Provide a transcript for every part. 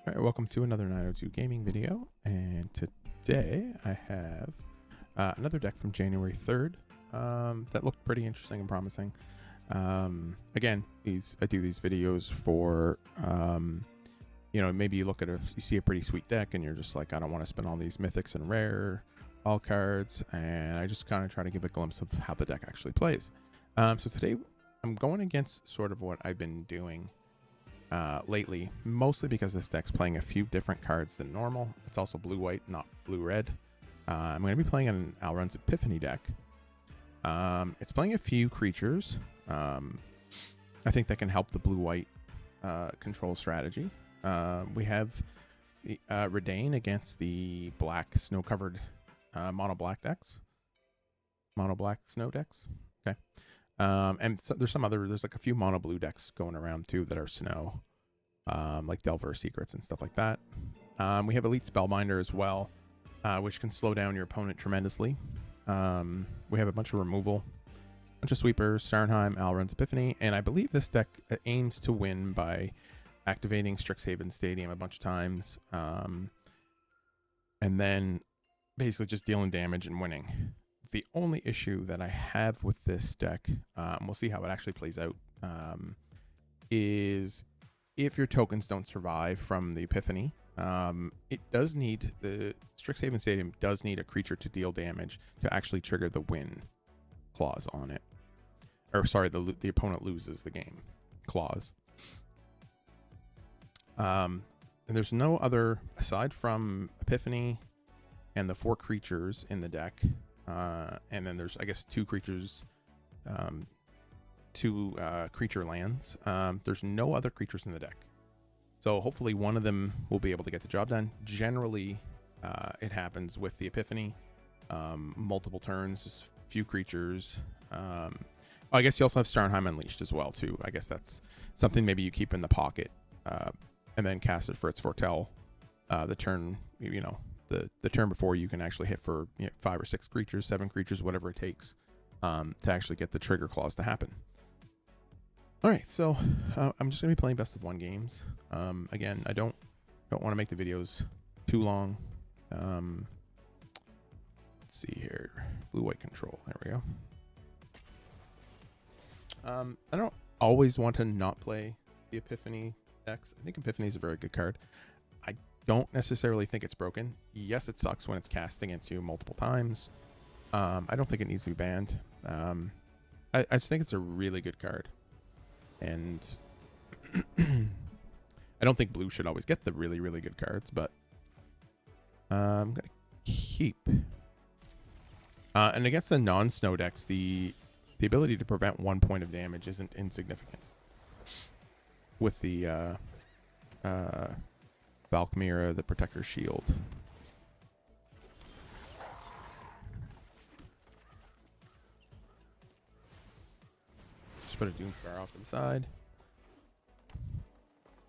All right, welcome to another 902 gaming video, and today I have another deck from January 3rd that looked pretty interesting and promising. Again, I do these videos for maybe you look at you see a pretty sweet deck and you're just like, I don't want to spend all these mythics and rare all cards, and I just kind of try to give a glimpse of how the deck actually plays. So today I'm going against sort of what I've been doing lately, mostly because this deck's playing a few different cards than normal. It's also blue-white, not blue-red. I'm going to be playing an Alrund's Epiphany deck. It's playing a few creatures. I think that can help the blue-white control strategy. We have Redain against the black snow-covered mono-black decks. Mono-black snow decks. Okay. And so there's like a few mono blue decks going around too that are snow, like Delver Secrets and stuff like that. We have Elite Spellbinder as well, which can slow down your opponent tremendously. We have a bunch of removal, bunch of sweepers, Sarnheim, Alrund's Epiphany, and I believe this deck aims to win by activating Strixhaven Stadium a bunch of times, and then basically just dealing damage and winning. The only issue that I have with this deck, we'll see how it actually plays out, is if your tokens don't survive from the Epiphany, it does need, the Strixhaven Stadium does need a creature to deal damage to actually trigger the win clause on it. Or sorry, the opponent loses the game clause. And there's no other, aside from Epiphany and the 4 creatures in the deck, and then there's, I guess, 2 creatures, 2 creature lands. There's no other creatures in the deck. So hopefully one of them will be able to get the job done. Generally, it happens with the Epiphany. Multiple turns, few creatures. I guess you also have Starnheim Unleashed as well, too. I guess that's something maybe you keep in the pocket and then cast it for its Foretell the turn, the turn before you can actually hit for 5 or 6 creatures, 7 creatures, whatever it takes to actually get the trigger clause to happen. All right, so I'm just gonna be playing best of 1 games. Again, I don't want to make the videos too long. Let's see here, blue-white control. There we go. I don't always want to not play the Epiphany decks. I think Epiphany is a very good card. I don't necessarily think it's broken. Yes, it sucks when it's cast against you multiple times. I don't think it needs to be banned. I just think it's a really good card. And I don't think blue should always get the really, really good cards, but I'm going to keep. And against the non-snow decks, the ability to prevent 1 point of damage isn't insignificant. With the Valkmira, the Protector's Shield. Just put a Doomscar off to the side.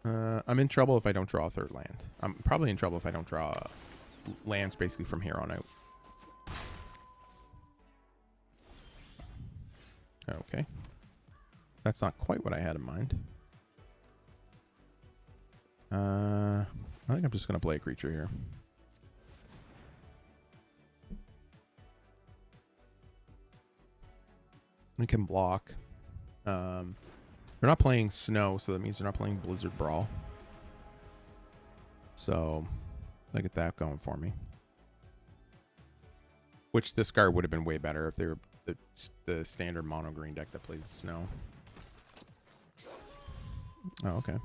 I'm in trouble if I don't draw a 3rd land. I'm probably in trouble if I don't draw lands basically from here on out. Okay. That's not quite what I had in mind. I think I'm just going to play a creature here. We can block. They're not playing snow, so that means they're not playing Blizzard Brawl. So I get that going for me. Which this card would have been way better if they were the standard mono green deck that plays snow. Oh, okay.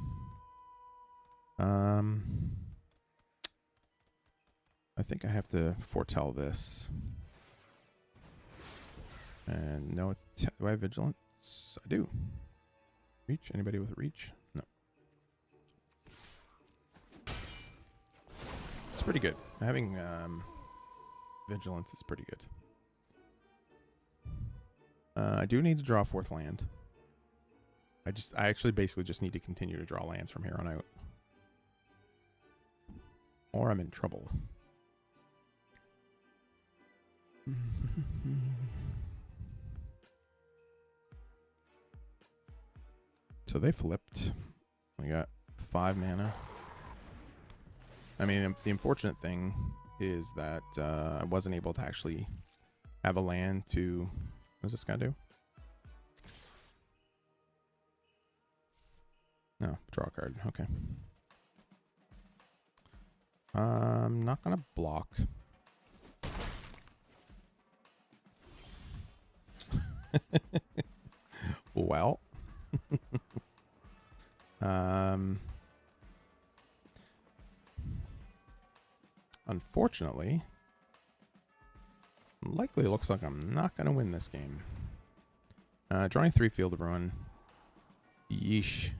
I think I have to foretell this. And no, do I have vigilance? I do. Reach? Anybody with reach? No. It's pretty good. Having vigilance is pretty good. I do need to draw a 4th land. I actually basically just need to continue to draw lands from here on out. Or I'm in trouble. So they flipped. We got 5 mana. I mean, the unfortunate thing is that I wasn't able to actually have a land to... What does this guy do? No, draw a card. Okay. I'm not going to block. Well. Unfortunately, likely looks like I'm not going to win this game. Drawing 3 Field of Ruin. Yeesh.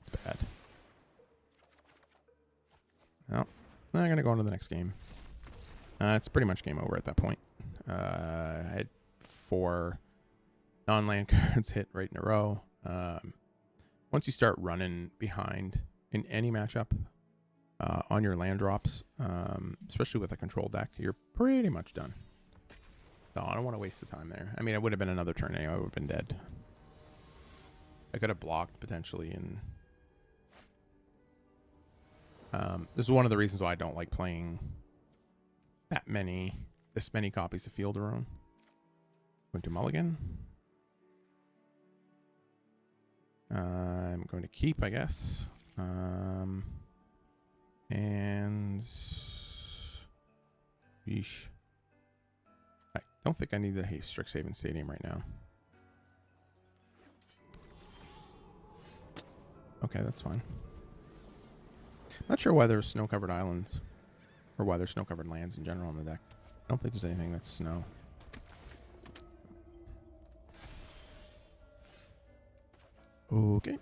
It's bad. Well, I'm going to go on to the next game. It's pretty much game over at that point. I had 4 non-land cards hit right in a row. Once you start running behind in any matchup on your land drops, especially with a control deck, you're pretty much done. So I don't want to waste the time there. I mean, it would have been another turn anyway. I would have been dead. I could have blocked potentially, and this is one of the reasons why I don't like playing this many copies of Field of Ruin. Going to mulligan. I'm going to keep, I guess. And yeesh. I don't think I need the Strixhaven Stadium right now. Okay, that's fine. Not sure why there's snow-covered islands, or why there's snow-covered lands in general on the deck. I don't think there's anything that's snow. Okay.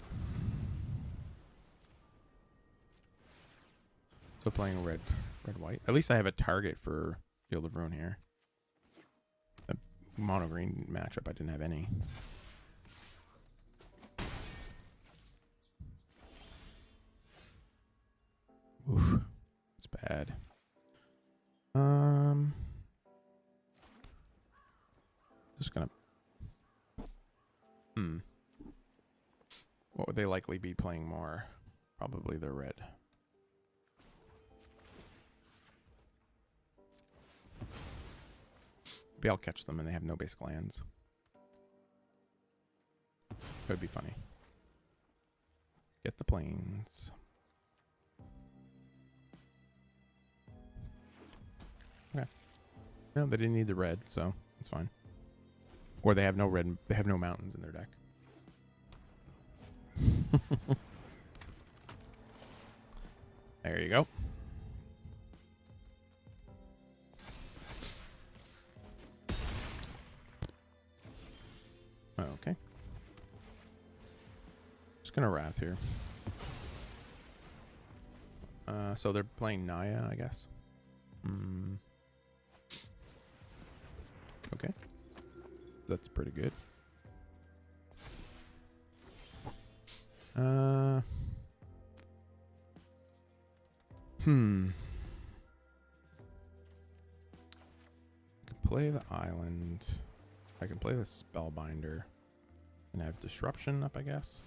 So playing red, white. At least I have a target for Field of Ruin here. A mono green matchup, I didn't have any. Oof, it's bad. Just gonna. What would they likely be playing more? Probably the red. Maybe I'll catch them and they have no basic lands. Could be funny. Get the planes. Okay. No, they didn't need the red, so it's fine. Or they have no red. They have no mountains in their deck. There you go. Okay. Just gonna Wrath here. So they're playing Naya, I guess. Okay. That's pretty good. I can play the island. I can play the Spellbinder and have Disruption up, I guess.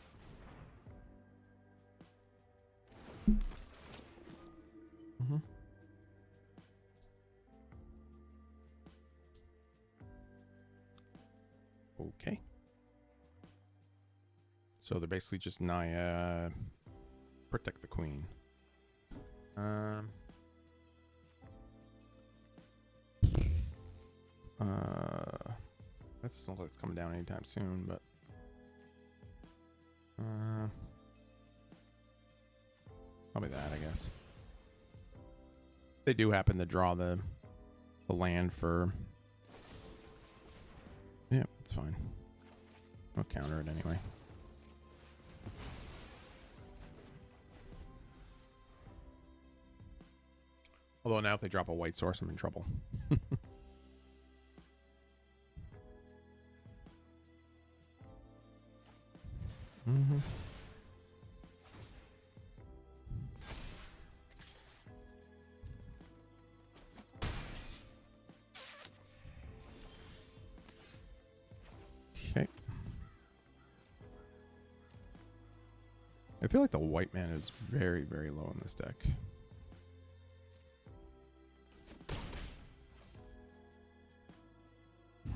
Okay. So they're basically just Naya, protect the queen. That doesn't look like it's coming down anytime soon, but probably that, I guess. They do happen to draw the land for. Yeah, that's fine. I'll counter it anyway. Although now if they drop a white source, I'm in trouble. Okay. I feel like the white man is very, very low in this deck.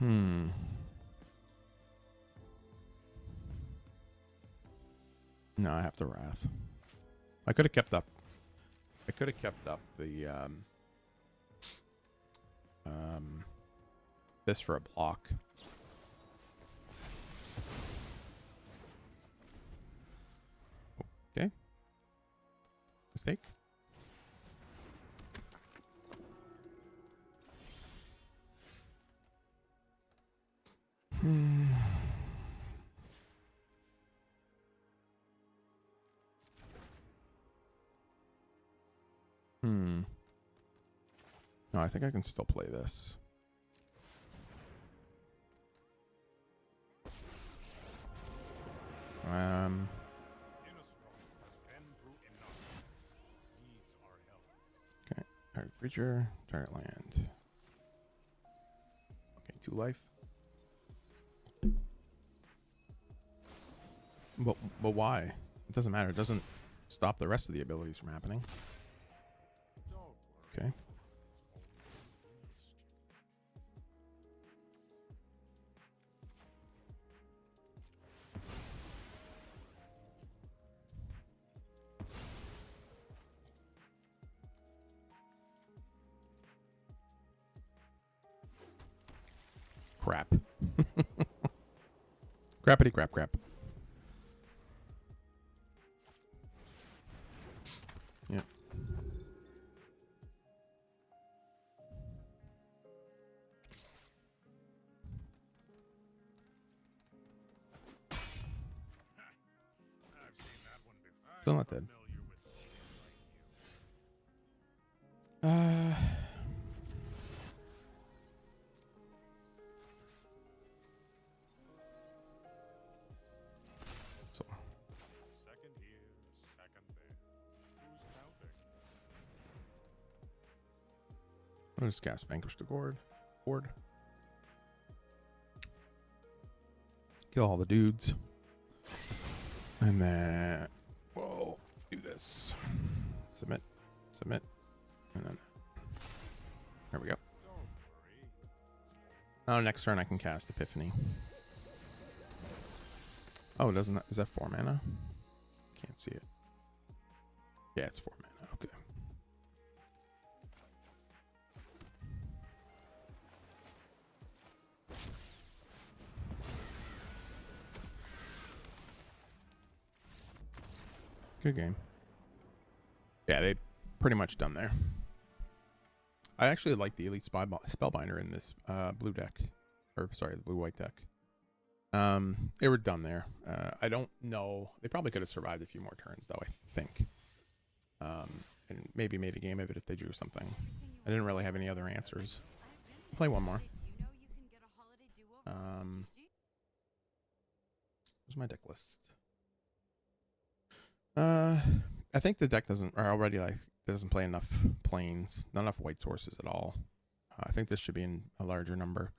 Hmm. No, I have to Wrath. I could have kept up. I could have kept up the this for a block. Okay. Mistake. Hmm. Hmm. No, I think I can still play this. Okay. Target creature, target land. Okay, 2 life. But why? It doesn't matter. It doesn't stop the rest of the abilities from happening. Okay. Crap. Crappity crap crap. Yeah. Still not dead. So. Second here, second there. Who's counting? I'll just cast Vanquish the Gourd. Kill all the dudes. And then we'll do this. Submit. Submit. And then there we go. Don't worry. Oh, next turn I can cast Epiphany. Oh, doesn't that, is that 4 mana? Can't see it. Yeah, it's 4 mana. Okay. Good game. Yeah, they pretty much done there. I actually like the Elite Spellbinder in this blue deck. Or, sorry, the blue-white deck. They were done there. I don't know. They probably could have survived a few more turns, though, I think. And maybe made a game of it if they drew something. I didn't really have any other answers. I'll play one more. Where's my deck list? I think the deck doesn't play enough planes, not enough white sources at all. I think this should be in a larger number.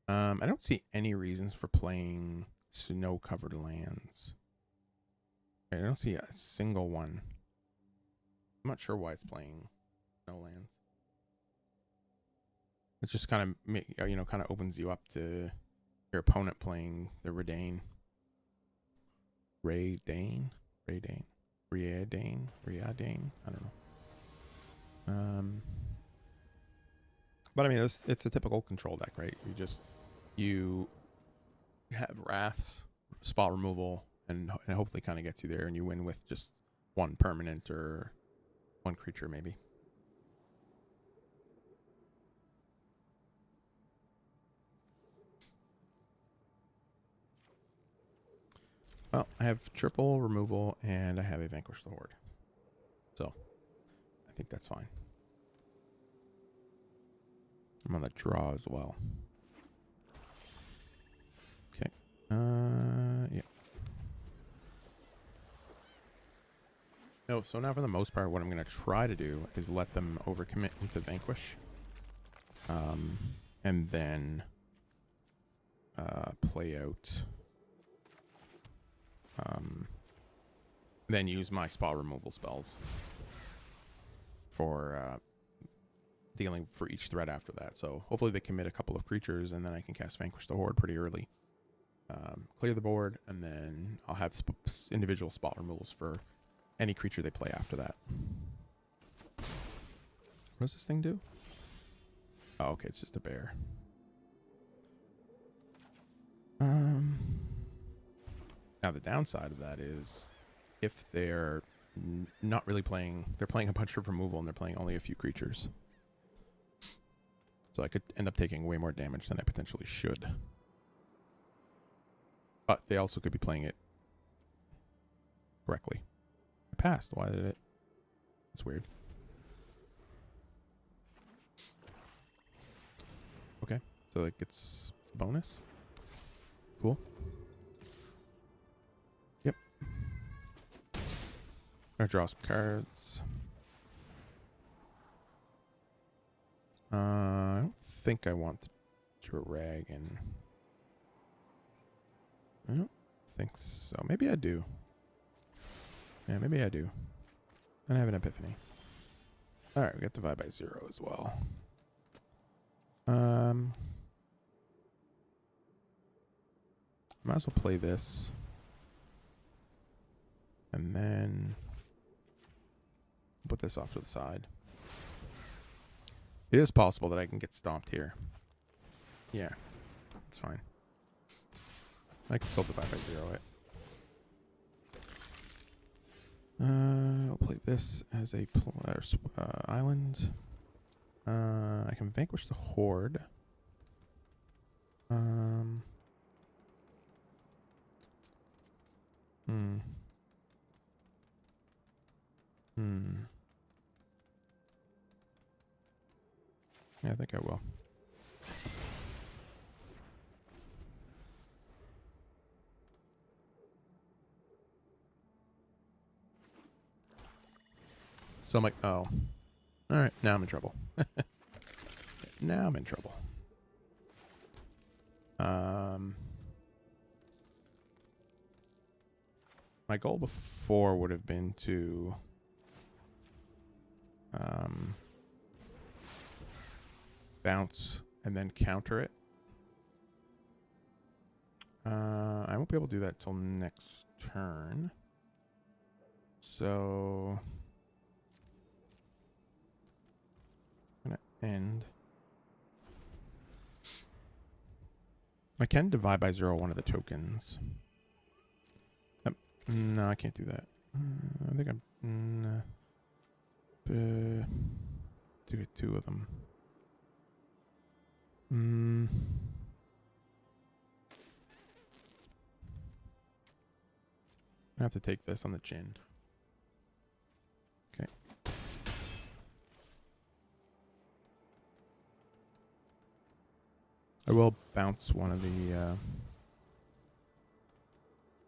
I don't see any reasons for playing snow-covered lands. I don't see a single one. I'm not sure why it's playing snow lands. It just kind of, kind of opens you up to your opponent playing the Redane. Riadane. I don't know. But I mean, it's a typical control deck, right? You have Wraths, spot removal, and hopefully kind of gets you there, and you win with just one permanent or one creature maybe. Well, I have triple removal, and I have a Vanquish the Horde. So, I think that's fine. I'm on the draw as well. Okay. Yeah. No, so now for the most part, what I'm going to try to do is let them overcommit into Vanquish. And then play out. Then use my spell removal spells for dealing for each threat after that. So hopefully they commit a couple of creatures, and then I can cast Vanquish the Horde pretty early. Clear the board, and then I'll have individual spot removals for any creature they play after that. What does this thing do? Oh, okay, it's just a bear. Now the downside of that is if they're not really playing, they're playing a bunch of removal and they're playing only a few creatures. So I could end up taking way more damage than I potentially should. But they also could be playing it correctly. I passed. Why did it? That's weird. Okay, so it gets a bonus. Cool. Yep. Gonna draw some cards. I don't think I want the dragon. I don't think so. Maybe I do. Yeah, maybe I do. And I have an epiphany. Alright, we got Divide by 0 as well. Might as well play this. And then put this off to the side. It is possible that I can get stomped here. Yeah, it's fine. I can still Divide by 0 it. I'll play this as a island. I can Vanquish the Horde. Yeah, I think I will. So I'm like, oh. Alright, now I'm in trouble. Now I'm in trouble. My goal before would have been to bounce and then counter it. I won't be able to do that till next turn. So I'm gonna end. I can Divide by 0 one of the tokens. No, I can't do that. I think I'm do it 2 of them. I have to take this on the chin. Okay. I will bounce one of the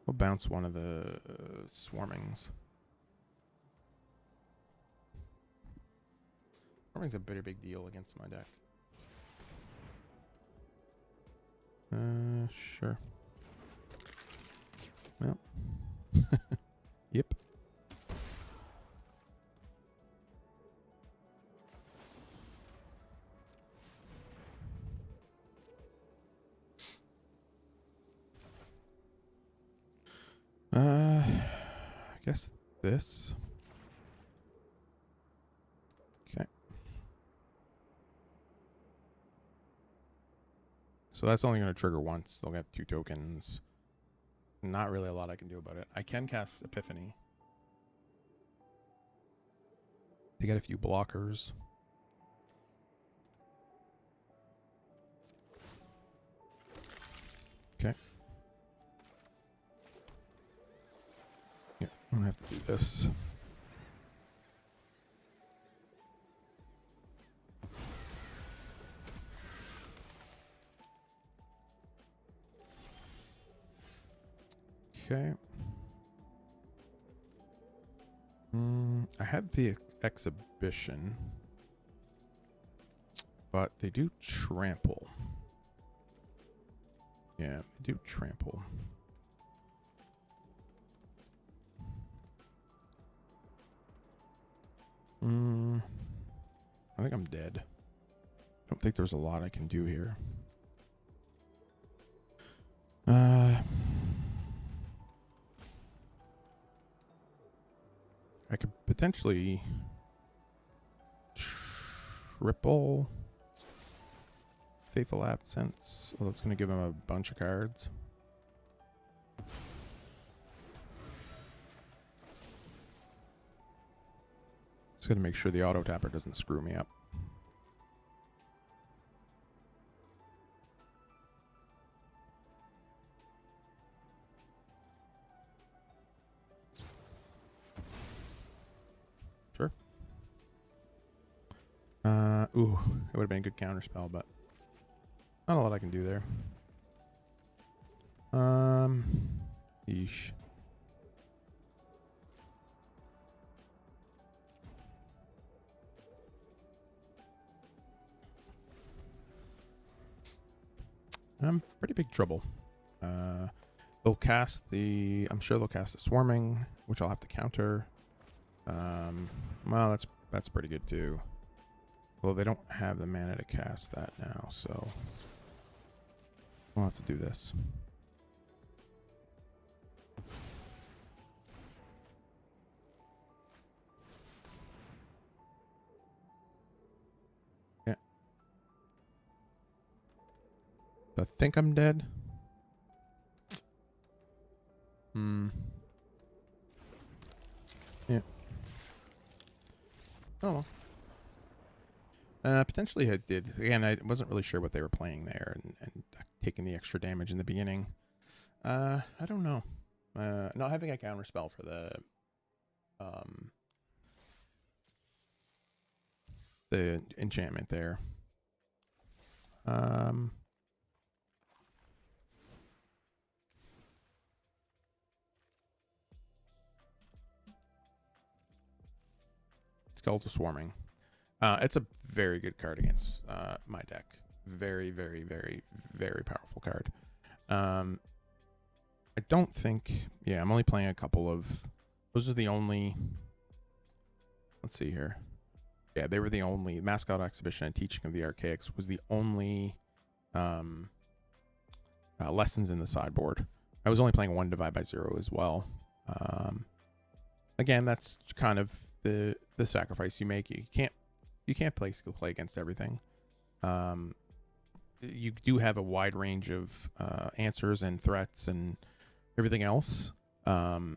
we'll bounce one of the swarmings. Swarming's a pretty big deal against my deck. Sure. Well. Yep. I guess this. Okay. So that's only going to trigger once. They'll get 2 tokens. Not really a lot I can do about it. I can cast Epiphany. They get a few blockers. Okay. Yeah, I'm gonna have to do this. Okay. I have the exhibition, but they do trample. Yeah, they do trample. I think I'm dead. don't think there's a lot I can do here. I could potentially triple Faithful Absence. Oh, that's going to give him a bunch of cards. Just got to make sure the auto tapper doesn't screw me up. Sure. Ooh, it would have been a good counterspell, but not a lot I can do there. Yeesh. I'm pretty big trouble. They'll cast the. I'm sure they'll cast the swarming, which I'll have to counter. Well, that's pretty good too. Well, they don't have the mana to cast that now, so we'll have to do this. Yeah. I think I'm dead. Yeah. Oh well. Potentially I did. Again, I wasn't really sure what they were playing there and taking the extra damage in the beginning. I don't know. Not having a counterspell for the enchantment there. Skeletal Swarming. It's a very good card against my deck. Very, very, very, very powerful card. I don't think... Yeah, I'm only playing a couple of... Those are the only... Let's see here. Yeah, they were the only... Mascot Exhibition and Teaching of the Archaics was the only lessons in the sideboard. I was only playing 1 Divide by 0 as well. Again, that's kind of the sacrifice you make. You can't play skill play against everything. You do have a wide range of answers and threats and everything else, but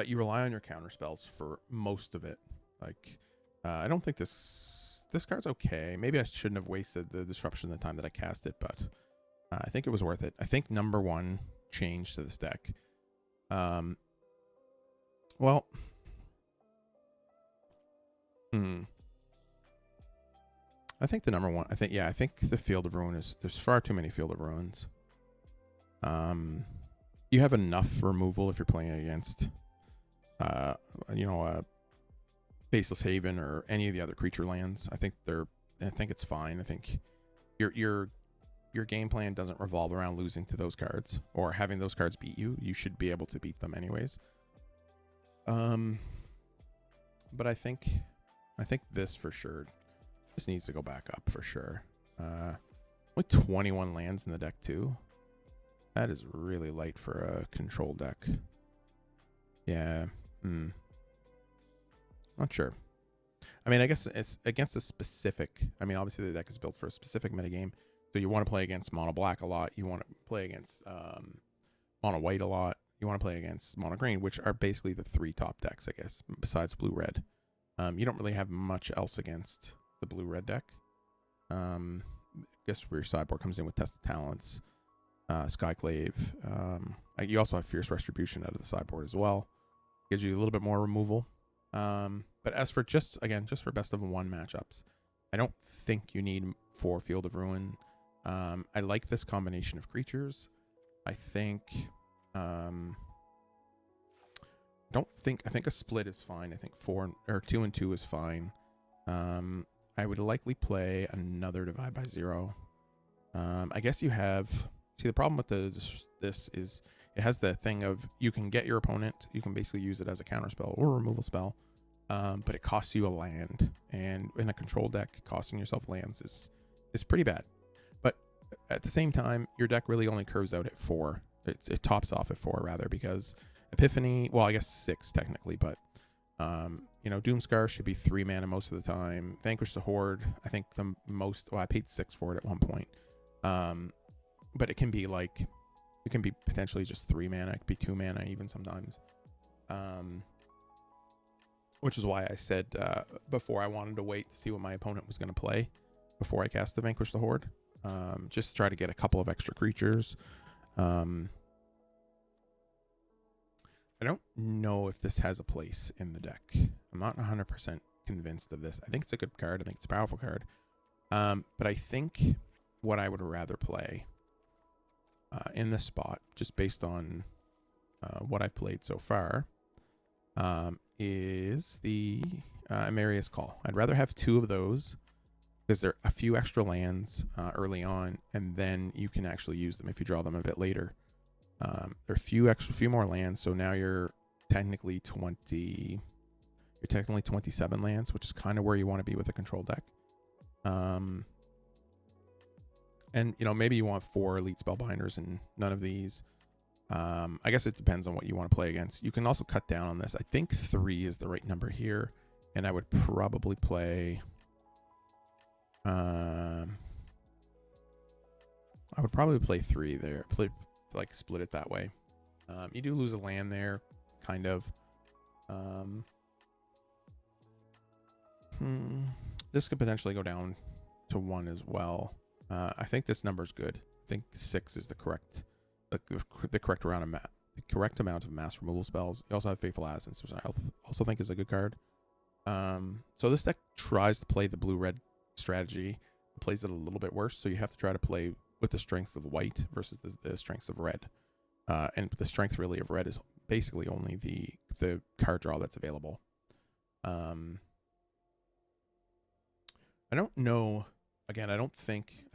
you rely on your counter spells for most of it. Like, I don't think this card's okay. Maybe I shouldn't have wasted the disruption the time that I cast it, but I think it was worth it. I think number 1 change to this deck. Well, I think the number 1. I think the Field of Ruin is. There's far too many Field of Ruins. You have enough removal if you're playing against, Faceless Haven or any of the other creature lands. I think it's fine. I think your game plan doesn't revolve around losing to those cards or having those cards beat you. You should be able to beat them anyways. But I think this for sure. This needs to go back up for sure. Only 21 lands in the deck too. That is really light for a control deck. Yeah. Not sure. I mean, I guess it's against a specific... I mean, obviously the deck is built for a specific metagame. So you want to play against mono black a lot. You want to play against mono white a lot. You want to play against mono green, which are basically the 3 top decks, I guess, besides blue red. You don't really have much else against the blue red deck. I guess where your sideboard comes in with Test of Talents, Skyclave. You also have Fierce Retribution out of the sideboard as well. Gives you a little bit more removal. But as for just for best of 1 matchups, I don't think you need 4 Field of Ruin. I like this combination of creatures. I think I think a split is fine. I think 2 and 2 is fine. I would likely play another Divide by 0. I guess you have... See, the problem with this is it has the thing of you can get your opponent. You can basically use it as a counter spell or a removal spell. but it costs you a land, and in a control deck, costing yourself lands is pretty bad. But at the same time, your deck really only curves out at 4. It tops off at 4 rather, because Epiphany, well, I guess 6 technically, but Doomscar should be 3 mana most of the time. Vanquish the Horde, I think the most, well, I paid 6 for it at one point. But it can be potentially just 3 mana. It could be 2 mana even sometimes. Which is why I said before I wanted to wait to see what my opponent was going to play before I cast the Vanquish the Horde. Just to try to get a couple of extra creatures. I don't know if this has a place in the deck. I'm not 100% convinced of this. I think it's a good card. I think it's a powerful card. But I think what I would rather play in this spot, just based on what I've played so far, is the Emeria's Call. I'd rather have 2 of those because they're a few extra lands early on, and then you can actually use them if you draw them a bit later. There are few more lands, so now you're technically 27 lands, which is kind of where you want to be with a control deck. And maybe you want 4 elite spellbinders and none of these. I guess it depends on what you want to play against. You can also cut down on this. I think 3 is the right number here, and I would probably play. I would probably play 3 there. Split it that way. You do lose a land there, kind of. This could potentially go down to 1 as well. I think this number's good. I think 6 is the correct amount of mass removal spells. You also have Faithful Assassin, which I also think is a good card. So this deck tries to play the blue-red strategy. It plays it a little bit worse, so you have to try to play with the strengths of white versus the strengths of red. And the strength really of red is basically only the card draw that's available. I don't know. Again, I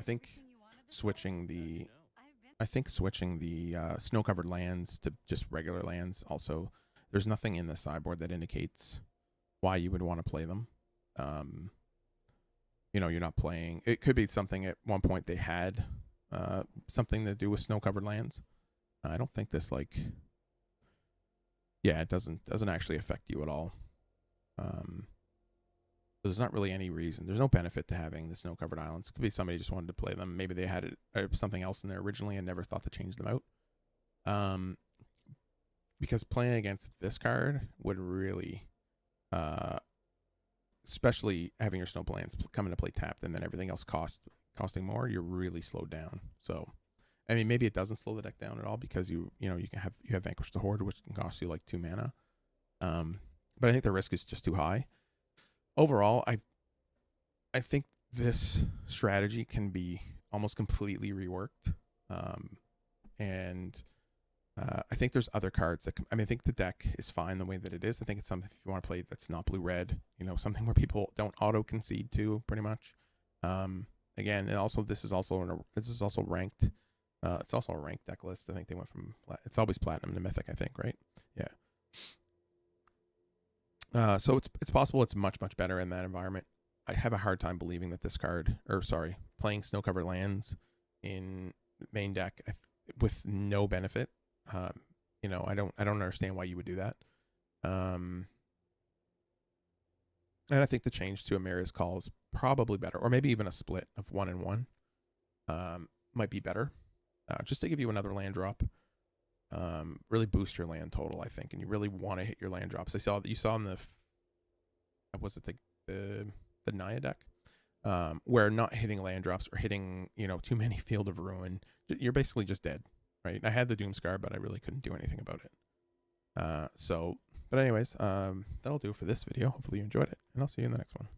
think switching the snow-covered lands to just regular lands. Also, there's nothing in the sideboard that indicates why you would want to play them. You're not playing. It could be something at one point they had something to do with snow-covered lands. I don't think this it doesn't actually affect you at all. There's not really any reason. There's no benefit to having the snow-covered islands. It could be somebody just wanted to play them. Maybe they had something else in there originally and never thought to change them out. Because playing against this card would really, especially having your snow lands come into play tapped and then everything else costing more, you're really slowed down. So, I mean, maybe it doesn't slow the deck down at all because you have Vanquish the Horde, which can cost you 2 mana. But I think the risk is just too high. Overall, I think this strategy can be almost completely reworked, and I think there's other cards that I think the deck is fine the way that it is. I think it's something if you want to play that's not blue-red, something where people don't auto-concede to, pretty much. Again, and also this is also ranked. It's also a ranked deck list. I think they went from it's always platinum to mythic, I think, right? Yeah. So it's possible it's much better in that environment. I have a hard time believing that playing snow-covered lands in main deck with no benefit. I don't understand why you would do that. And I think the change to Emeria's Call is probably better, or maybe even a split of 1 and 1 might be better, just to give you another land drop. Really boost your land total, I think, and you really want to hit your land drops. You saw in the Naya deck, where not hitting land drops or hitting too many Field of Ruin, you're basically just dead, right? I had the Doomscar, but I really couldn't do anything about it. But anyways, that'll do for this video. Hopefully you enjoyed it, and I'll see you in the next one.